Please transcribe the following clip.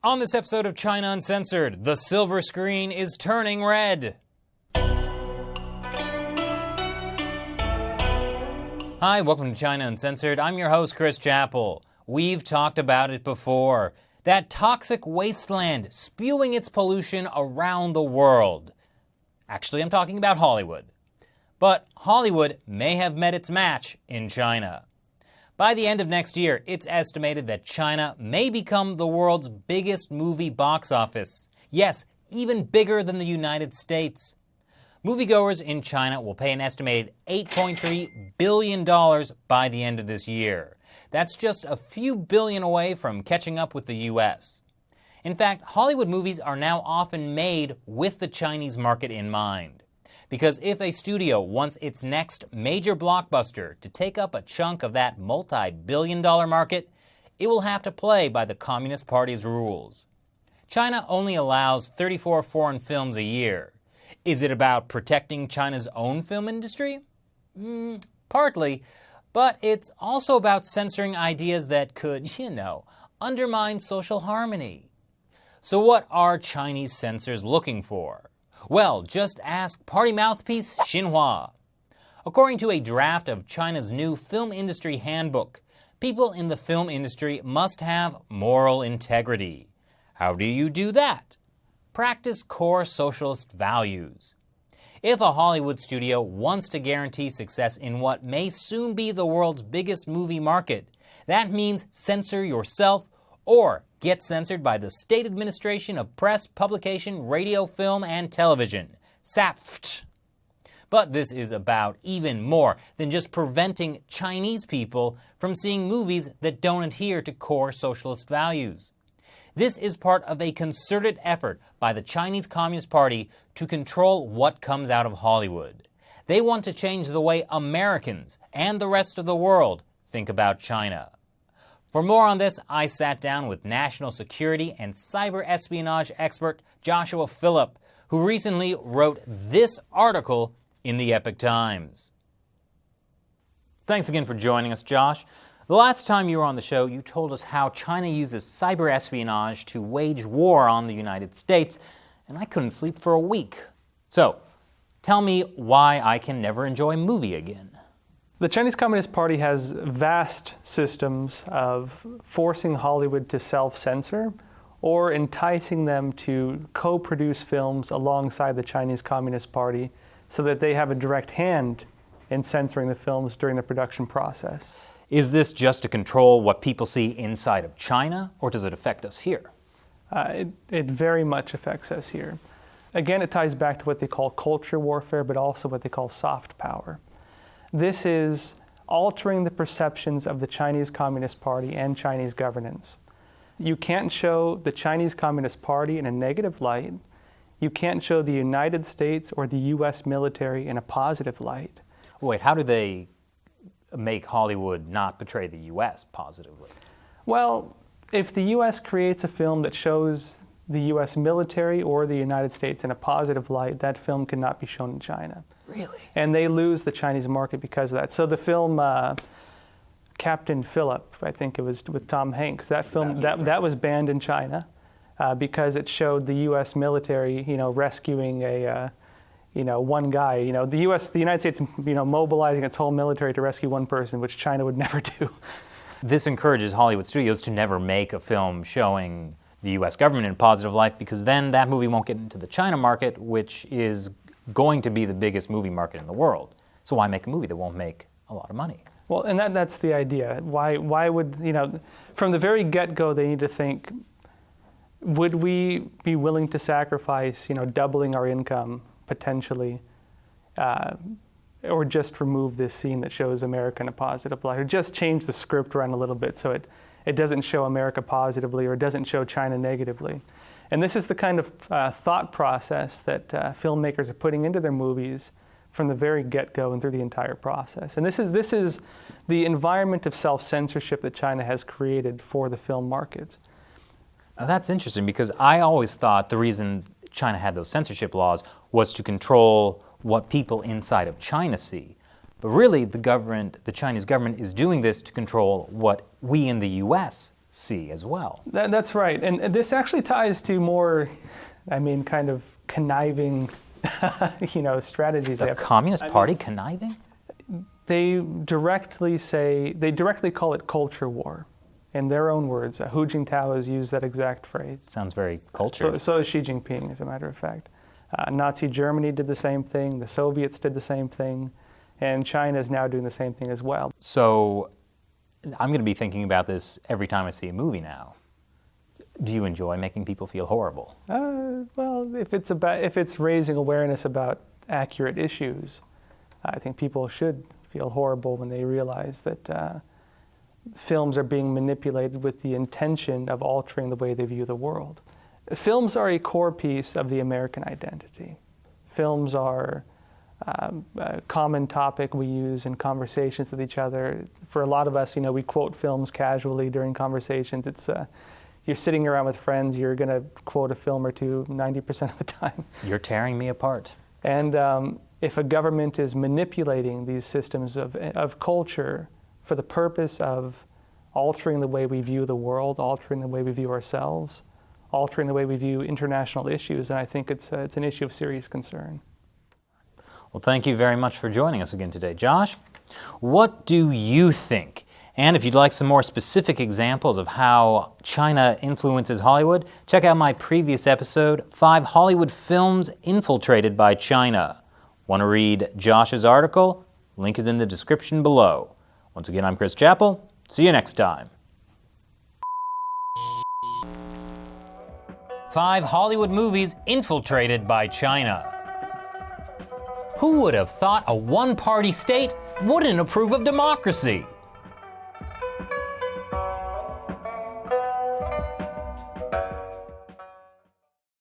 On this episode of China Uncensored, the silver screen is turning red. Hi, welcome to China Uncensored. I'm your host, Chris Chappell. We've talked about it before. That toxic wasteland spewing its pollution around the world. Actually, I'm talking about Hollywood. But Hollywood may have met its match in China. By the end of next year, it's estimated that China may become the world's biggest movie box office. Yes, even bigger than the United States. Moviegoers in China will pay an estimated $8.3 billion by the end of this year. That's just a few billion away from catching up with the US. In fact, Hollywood movies are now often made with the Chinese market in mind. Because if a studio wants its next major blockbuster to take up a chunk of that multi-billion-dollar market, it will have to play by the Communist Party's rules. China only allows 34 foreign films a year. Is it about protecting China's own film industry? Partly, but it's also about censoring ideas that could, undermine social harmony. So what are Chinese censors looking for? Well, just ask party mouthpiece Xinhua. According to a draft of China's new film industry handbook, people in the film industry must have moral integrity. How do you do that? Practice core socialist values. If a Hollywood studio wants to guarantee success in what may soon be the world's biggest movie market, that means censor yourself or get censored by the State Administration of Press, Publication, Radio, Film, and Television, SAPFT. But this is about even more than just preventing Chinese people from seeing movies that don't adhere to core socialist values. This is part of a concerted effort by the Chinese Communist Party to control what comes out of Hollywood. They want to change the way Americans and the rest of the world think about China. For more on this, I sat down with national security and cyber espionage expert Joshua Philipp, who recently wrote this article in the Epoch Times. Thanks again for joining us, Josh. The last time you were on the show, you told us how China uses cyber espionage to wage war on the United States, and I couldn't sleep for a week. So, tell me why I can never enjoy a movie again. The Chinese Communist Party has vast systems of forcing Hollywood to self-censor or enticing them to co-produce films alongside the Chinese Communist Party so that they have a direct hand in censoring the films during the production process. Is this just to control what people see inside of China, or does it affect us here? It very much affects us here. Again, it ties back to what they call culture warfare, but also what they call soft power. This is altering the perceptions of the Chinese Communist Party and Chinese governance. You can't show the Chinese Communist Party in a negative light. You can't show the United States or the U.S. military in a positive light. Wait, how do they make Hollywood not portray the U.S. positively? Well, if the U.S. creates a film that shows the U.S. military or the United States in a positive light, that film cannot be shown in China. Really? And they lose the Chinese market because of that. So the film Captain Philipp, I think it was with Tom Hanks, that film that was banned in China because it showed the U.S. military, rescuing a one guy. The United States, mobilizing its whole military to rescue one person, which China would never do. This encourages Hollywood studios to never make a film showing the U.S. government in a positive light, because then that movie won't get into the China market, which is going to be the biggest movie market in the world. So why make a movie that won't make a lot of money? Well, and that's the idea. Why would, from the very get-go, they need to think, would we be willing to sacrifice, doubling our income potentially, or just remove this scene that shows America in a positive light, or just change the script around a little bit so it doesn't show America positively or it doesn't show China negatively. And this is the kind of thought process that filmmakers are putting into their movies from the very get-go and through the entire process. And this is the environment of self-censorship that China has created for the film markets. Now that's interesting, because I always thought the reason China had those censorship laws was to control what people inside of China see. But really, the Chinese government is doing this to control what we in the U.S. see as well. That's right. And this actually ties to more, kind of conniving, strategies. The Communist Party conniving? They directly call it culture war. In their own words, Hu Jintao has used that exact phrase. Sounds very cultured. So is Xi Jinping, as a matter of fact. Nazi Germany did the same thing, the Soviets did the same thing, and China is now doing the same thing as well. So I'm going to be thinking about this every time I see a movie now. Do you enjoy making people feel horrible? Well, if it's raising awareness about accurate issues, I think people should feel horrible when they realize that films are being manipulated with the intention of altering the way they view the world. Films are a core piece of the American identity. Films are a common topic we use in conversations with each other. For a lot of us, we quote films casually during conversations. It's you're sitting around with friends, you're going to quote a film or two 90% of the time. You're tearing me apart. And if a government is manipulating these systems of culture for the purpose of altering the way we view the world, altering the way we view ourselves, altering the way we view international issues, and I think it's an issue of serious concern. Well, thank you very much for joining us again today. Josh, what do you think? And if you'd like some more specific examples of how China influences Hollywood, check out my previous episode, 5 Hollywood Films Infiltrated by China. Want to read Josh's article? Link is in the description below. Once again, I'm Chris Chappell. See you next time. 5 Hollywood movies infiltrated by China. Who would have thought a one-party state wouldn't approve of democracy?